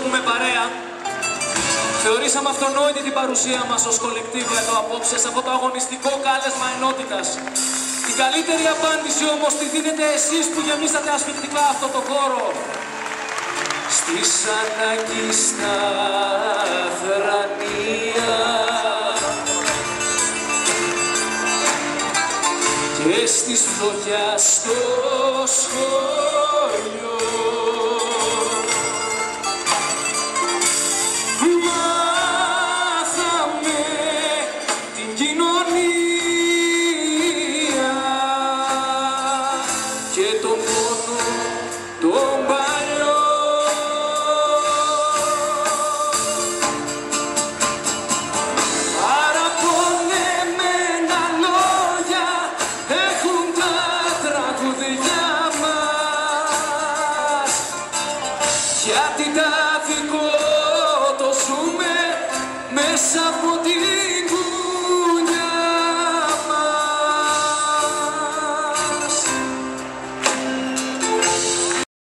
πούμε παρέα. Θεωρήσαμε αυτονόητη την παρουσία μας ως κολεκτίβο εδώ απόψε σε αυτό το αγωνιστικό κάλεσμα ενότητας. Την καλύτερη απάντηση όμως τη δίνετε εσείς που γεμίσατε ασφυκτικά αυτό το χώρο. Στη Σανάκη στα Θρανία και στις φτωχιάς στο σχολείο μάθαμε την κοινωνία και τον πόνο τον παλιό. Παραπονεμένα λόγια έχουν τα τραγουδιά μας, γιατί τα δικό το ζούμε μέσα από τη